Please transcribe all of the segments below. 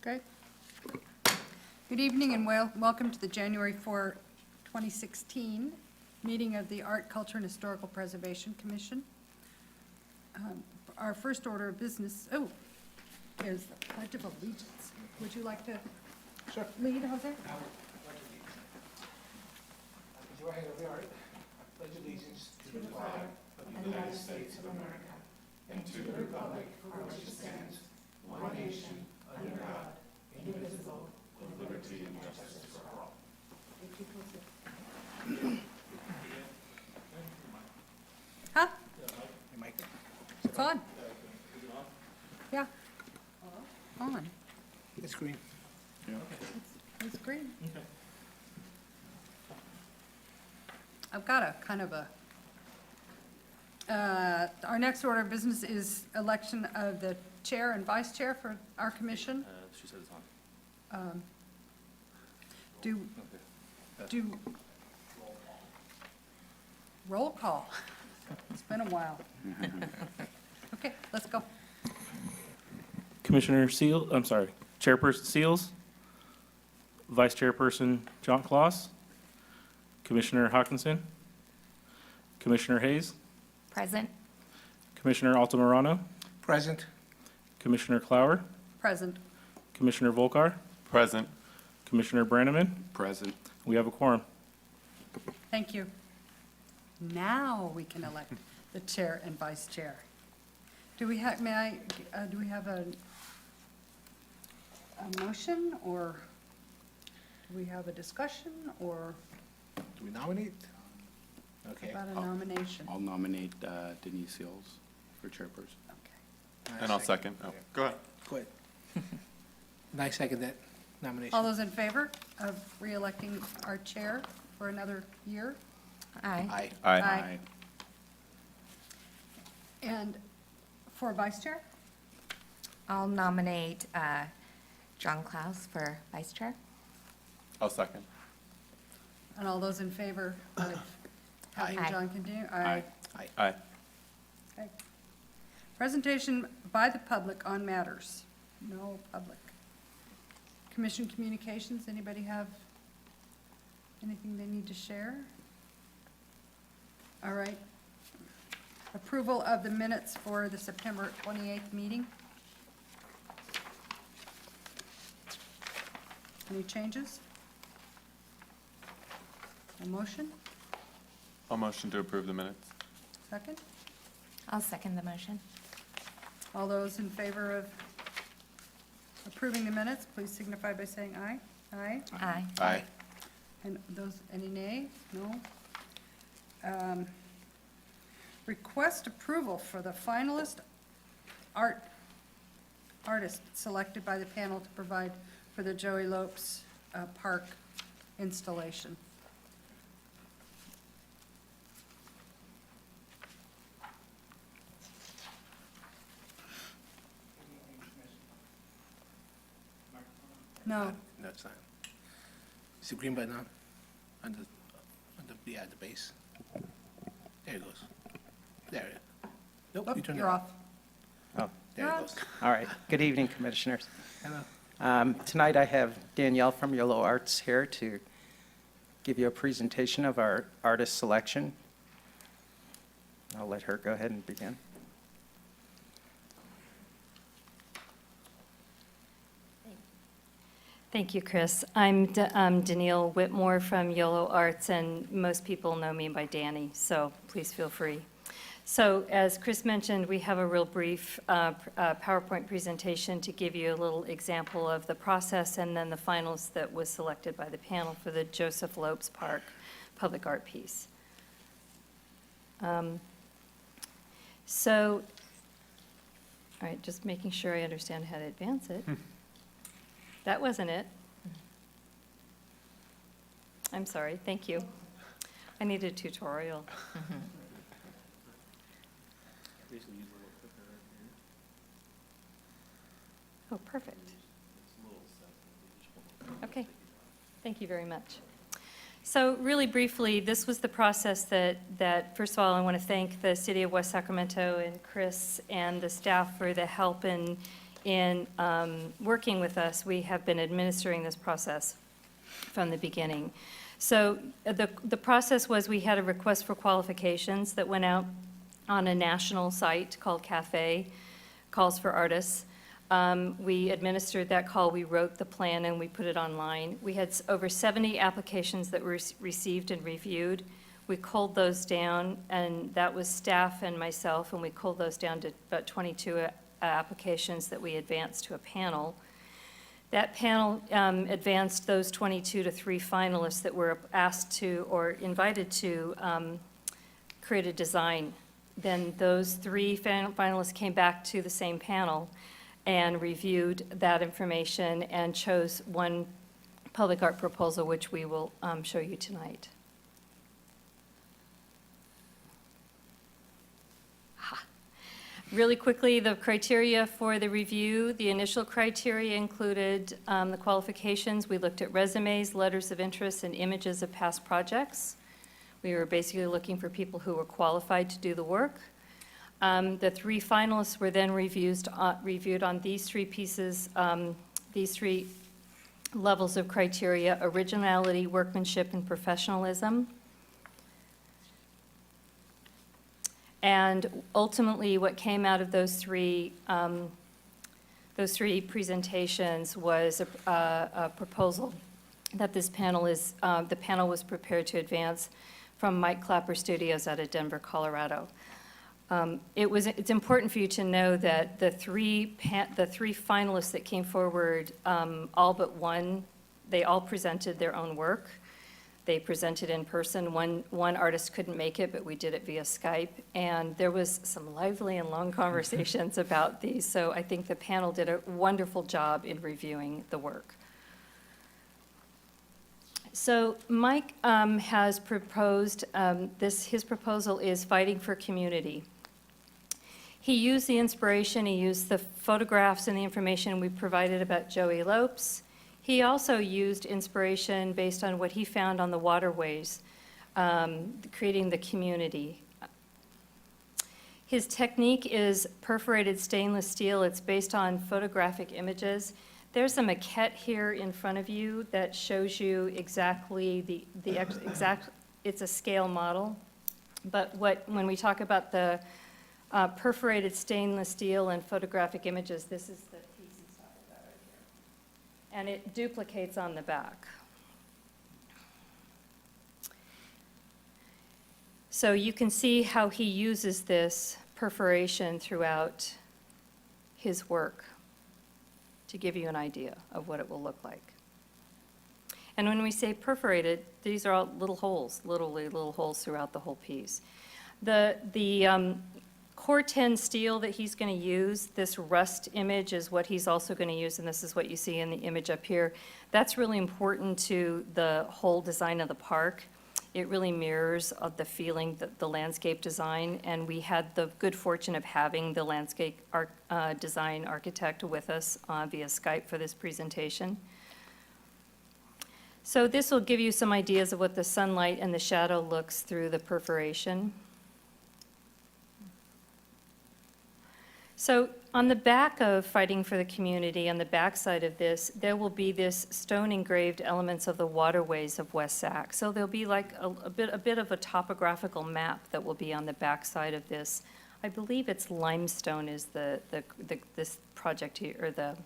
Okay. Good evening and welcome to the January 4, 2016 meeting of the Art, Culture, and Historical Preservation Commission. Our first order of business, is the Pledge of Allegiance. Would you like to lead, Jose? Go ahead, we are. I pledge allegiance to the flag of the United States of America and to the republic for which it stands, one nation, under God, indivisible, with liberty and justice for all. Huh? It's on. Yeah. On. It's green. It's green. I've got a kind of our next order of business is election of the chair and vice chair for our commission. She said it's on. Do roll call. It's been a while. Okay, let's go. Chairperson Seals, Vice Chairperson John Claus, Commissioner Hawkinson, Commissioner Hayes, Present. Commissioner Altamirano, Present. Commissioner Clower, Present. Commissioner Volkar, Present. Commissioner Brannaman. Present. We have a quorum. Thank you. Now we can elect the chair and vice chair. Do we have, do we have a motion, or do we have a discussion, or Do we nominate? Okay. about a nomination? I'll nominate Denise Seals for chairperson. Okay. And I'll second. Oh, go ahead. Go ahead. And I second that nomination. All those in favor of re-electing our chair for another year? Aye. Aye. Aye. And for vice chair? I'll nominate John Klaus for vice chair. I'll second. And all those in favor of having Aye. John continue? Aye. Aye. Okay. Presentation by the public on matters. No public. Commission communications, anybody have anything they need to share? All right. Approval of the minutes for the September 28th meeting. Any changes? A motion? I'll motion to approve the minutes. Second? I'll second the motion. All those in favor of approving the minutes, please signify by saying aye. Aye. Aye. Aye. And those, any nay? No? Request approval for the finalist artist selected by the panel to provide for the Joey Lopes Park installation. No, No, it's not. Is the green button on? On the base? There it goes. There it is. Nope, oh, you turned it you're off. off. There You're it on. goes. All right. Good evening, Commissioners. Hello. Tonight I have Danielle from Yellow Arts here to give you a presentation of our artist selection. I'll let her go ahead and begin. Thank you, Chris. I'm Danielle Whitmore from Yolo Arts, and most people know me by Danny, so please feel free. So as Chris mentioned, we have a real brief PowerPoint presentation to give you a little example of the process and then the finals that was selected by the panel for the Joseph Lopes Park public art piece. All right, just making sure I understand how to advance it. That wasn't it. I'm sorry, thank you. I need a tutorial. Oh, perfect. Okay, thank you very much. So really briefly, this was the process that first of all, I want to thank the City of West Sacramento and Chris and the staff for the help in in working with us, we have been administering this process from the beginning. So the process was we had a request for qualifications that went out on a national site called Cafe, Calls for Artists. We administered that call, we wrote the plan, and we put it online. We had over 70 applications that were received and reviewed. We culled those down, and that was staff and myself, and we culled those down to about 22 applications that we advanced to a panel. That panel advanced those 22 to 3 finalists that were asked to or invited to create a design. Then those 3 finalists came back to the same panel and reviewed that information and chose one public art proposal, which we will show you tonight. Really quickly, the criteria for the review, the initial criteria included the qualifications. We looked at resumes, letters of interest, and images of past projects. We were basically looking for people who were qualified to do the work. The 3 finalists were then reviewed on these 3 pieces, these 3 levels of criteria: originality, workmanship, and professionalism. And ultimately, what came out of those 3 presentations was a proposal that this panel is, the panel was prepared to advance from Mike Clapper Studios out of Denver, Colorado. It's important for you to know that the 3 finalists that came forward, all but one, they all presented their own work. They presented in person. One artist couldn't make it, but we did it via Skype. And there was some lively and long conversations about these. So I think the panel did a wonderful job in reviewing the work. So Mike has proposed, his proposal is Fighting for Community. He used the inspiration, he used the photographs and the information we provided about Joey Lopes. He also used inspiration based on what he found on the waterways, creating the community. His technique is perforated stainless steel. It's based on photographic images. There's a maquette here in front of you that shows you exactly it's a scale model. But when we talk about the perforated stainless steel and photographic images, this is the piece inside of that right here. And it duplicates on the back. So you can see how he uses this perforation throughout his work to give you an idea of what it will look like. And when we say perforated, these are all little holes, literally little holes throughout the whole piece. The Core 10 steel that he's going to use, this rust image is what he's also going to use, and this is what you see in the image up here. That's really important to the whole design of the park. It really mirrors the feeling, the landscape design, and we had the good fortune of having the landscape design architect with us via Skype for this presentation. So this will give you some ideas of what the sunlight and the shadow looks through the perforation. So on the back of Fighting for the Community, on the back side of this, there will be this stone engraved elements of the waterways of West Sac. So there'll be like a bit of a topographical map that will be on the back side of this. I believe it's limestone is this project here, or the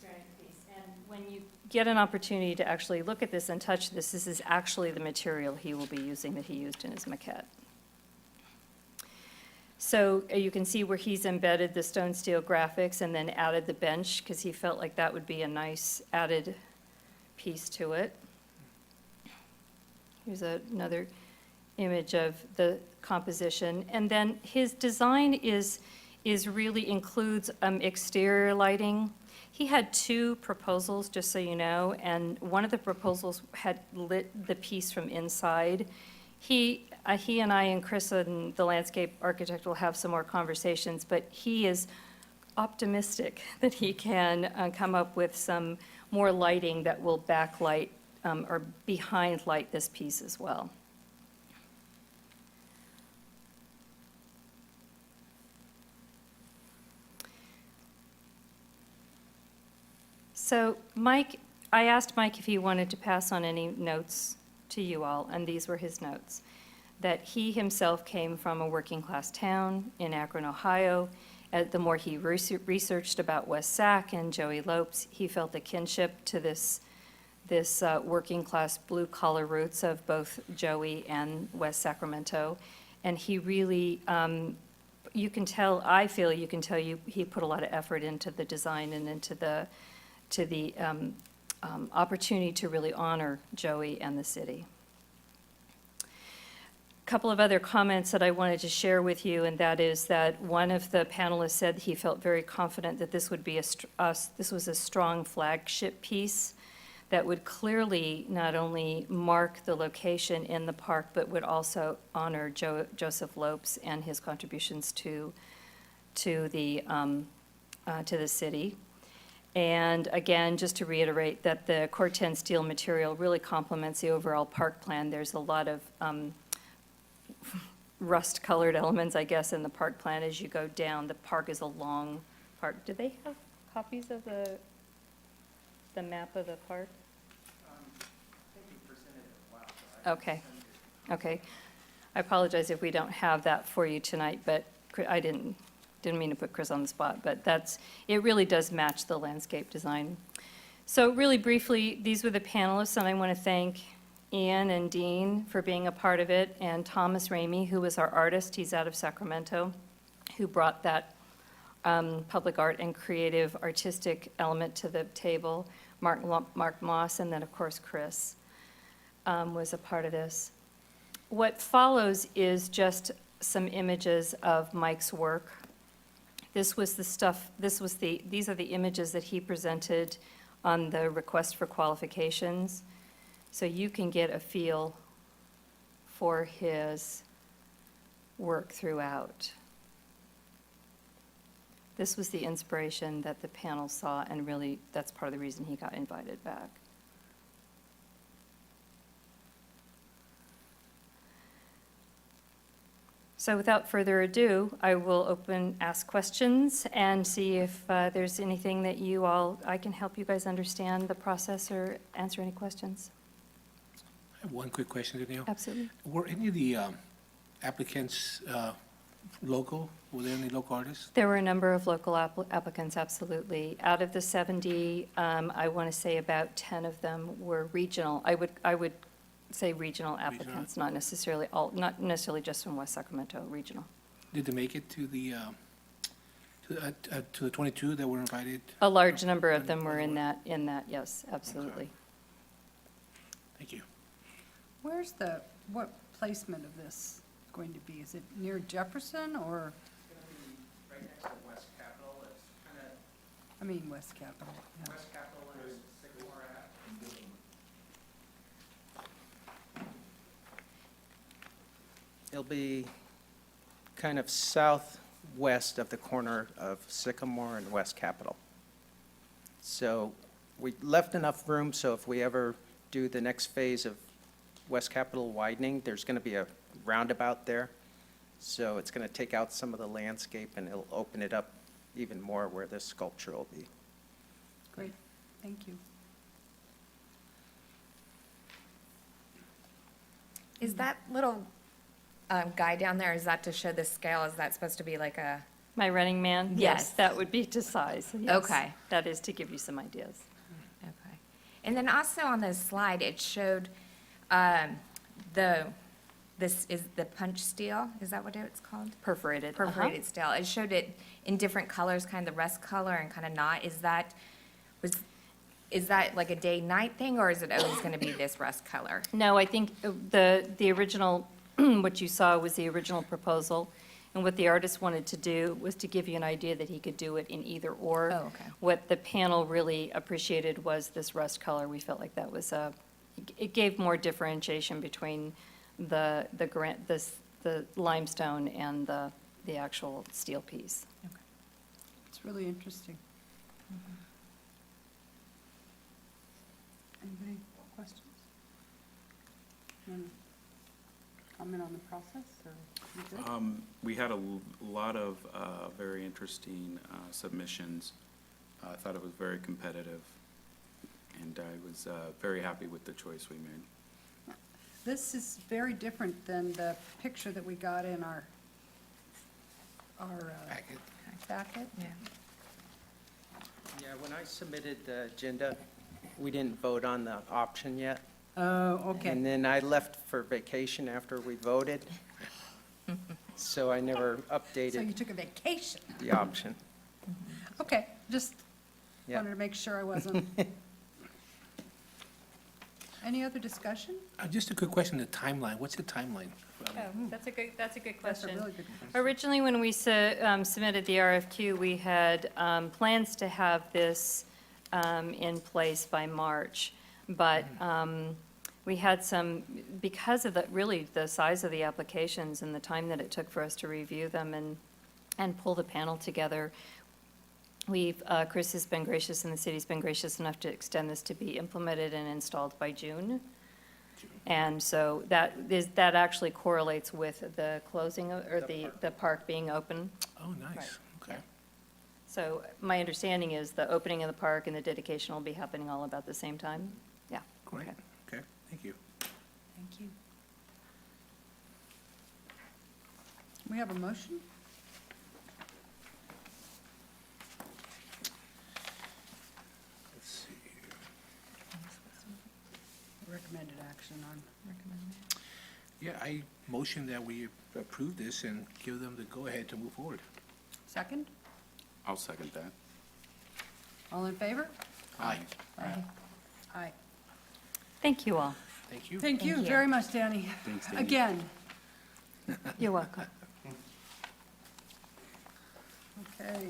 piece. And when you get an opportunity to actually look at this and touch this, this is actually the material he will be using that he used in his maquette. So you can see where he's embedded the stone steel graphics and then added the bench because he felt like that would be a nice added piece to it. Here's another image of the composition. And then his design is really includes exterior lighting. He had 2 proposals, just so you know, and one of the proposals had lit the piece from inside. He and I and Chris and the landscape architect will have some more conversations, but he is optimistic that he can come up with some more lighting that will backlight or behind light this piece as well. So Mike, I asked Mike if he wanted to pass on any notes to you all, and these were his notes. That he himself came from a working-class town in Akron, Ohio. The more he researched about West Sac and Joey Lopes, he felt a kinship to this working-class blue-collar roots of both Joey and West Sacramento. And he really, you can tell, I feel you can tell he put a lot of effort into the design and into the opportunity to really honor Joey and the city. Couple of other comments that I wanted to share with you, and that is that one of the panelists said he felt very confident that this would be this was a strong flagship piece that would clearly not only mark the location in the park, but would also honor Joseph Lopes and his contributions to the city. And again, just to reiterate that the Corten steel material really complements the overall park plan. There's a lot of rust-colored elements, I guess, in the park plan as you go down. The park is a long park. Do they have copies of the map of the park? Okay, okay. I apologize if we don't have that for you tonight, but I didn't mean to put Chris on the spot, but it really does match the landscape design. So really briefly, these were the panelists, and I want to thank Ian and Dean for being a part of it, and Thomas Ramey, who was our artist, he's out of Sacramento, who brought that public art and creative artistic element to the table, Mark Moss, and then of course Chris was a part of this. What follows is just some images of Mike's work. These are the images that he presented on the request for qualifications. So you can get a feel for his work throughout. This was the inspiration that the panel saw, and really that's part of the reason he got invited back. So without further ado, I will ask questions and see if there's anything that I can help you guys understand the process or answer any questions. I have one quick question, Danielle. Absolutely. Were any of the applicants local? Were there any local artists? There were a number of local applicants, absolutely. Out of the 70, I want to say about 10 of them were regional. I would say regional applicants, not necessarily just from West Sacramento, regional. Did they make it to the 22 that were invited? A large number of them were in that, yes, absolutely. Okay. Thank you. What placement of this going to be? Is it near Jefferson or? It's going to be right next to West Capitol. It's kind of, I mean, West Capitol. Yeah. West Capitol is Sycamore Ave. It'll be kind of southwest of the corner of Sycamore and West Capitol. So we left enough room, so if we ever do the next phase of West Capitol widening, there's going to be a roundabout there. So it's going to take out some of the landscape, and it'll open it up even more where this sculpture will be. Great, thank you. Is that little guy down there, is that to show the scale? Is that supposed to be like a? My running man? Yes. That would be to size, yes. Okay. That is to give you some ideas. Okay. And then also on the slide, it showed this is the punch steel, is that what it's called? Perforated. Perforated steel. It showed it in different colors, kind of the rust color and kind of not. Is that like a day-night thing, or is it always going to be this rust color? No, I think the original, what you saw was the original proposal. And what the artist wanted to do was to give you an idea that he could do it in either or. Oh, okay. What the panel really appreciated was this rust color. We felt like that was it gave more differentiation between the limestone and the actual steel piece. It's really interesting. Anybody questions? Comment on the process, or you good? We had a lot of very interesting submissions. I thought it was very competitive. and I was very happy with the choice we made. This is very different than the picture that we got in our Packet. packet. Yeah. Yeah, when I submitted the agenda, we didn't vote on the option yet. Oh, okay. And then I left for vacation after we voted, so I never So you updated took a vacation. the option. Okay, just Yeah. wanted to make sure I wasn't. Any other discussion? Just a quick question, the timeline, what's the timeline? That's a good That's a question. really good question. Originally, when we submitted the RFQ, we had plans to have this in place by March, but we had some, because of really the size of the applications and the time that it took for us to review them and pull the panel together, Chris has been gracious and the city's been gracious enough to extend this to be implemented and installed by June. And so that actually correlates with the closing or the park being open. Oh, nice, okay. So my understanding is the opening of the park and the dedication will be happening all about the same time? Yeah. Great, Okay. okay, thank you. Thank you. We have a motion? Let's see here. Recommended action on. Yeah, I motion that we approve this and give them the go-ahead to move forward. Second? I'll second that. All in favor? Aye. Aye. Aye. Thank you all. Thank you. Thank you Thank you. very much, Danny. Thanks, Danny. Again. You're welcome. Okay.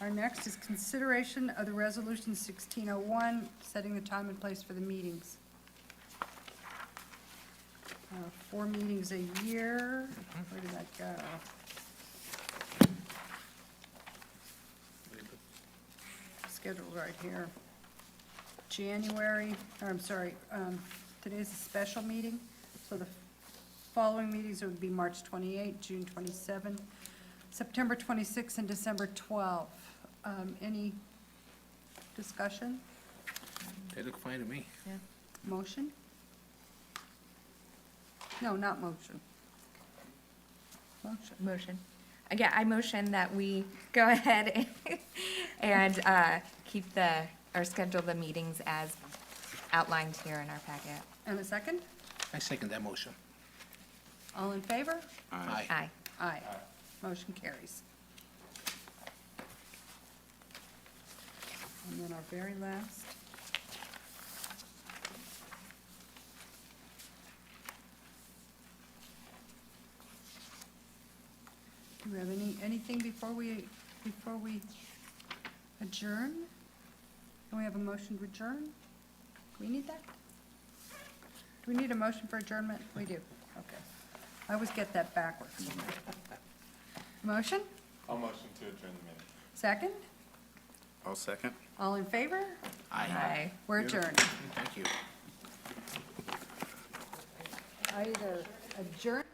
Our next is consideration of the resolution 1601, setting the time and place for the meetings. 4 meetings a year. Where did that go? Scheduled right here. Today's a special meeting, so the following meetings would be March 28, June 27, September 26, and December 12. Any discussion? They look fine to me. Motion? No, not motion. Motion. Motion. Yeah, I motion that we go ahead and keep or schedule the meetings as outlined here in our packet. And a second? I second that motion. All in favor? Aye. Aye. Aye. Motion carries. And then our very last. Do we have anything before we adjourn? Can we have a motion to adjourn? Do we need that? Do we need a motion for adjournment? We do, okay. I always get that backwards. Motion? I'll motion to adjourn the meeting. Second? I'll second. All in favor? Aye. We're adjourned. Thank you. Either adjourn.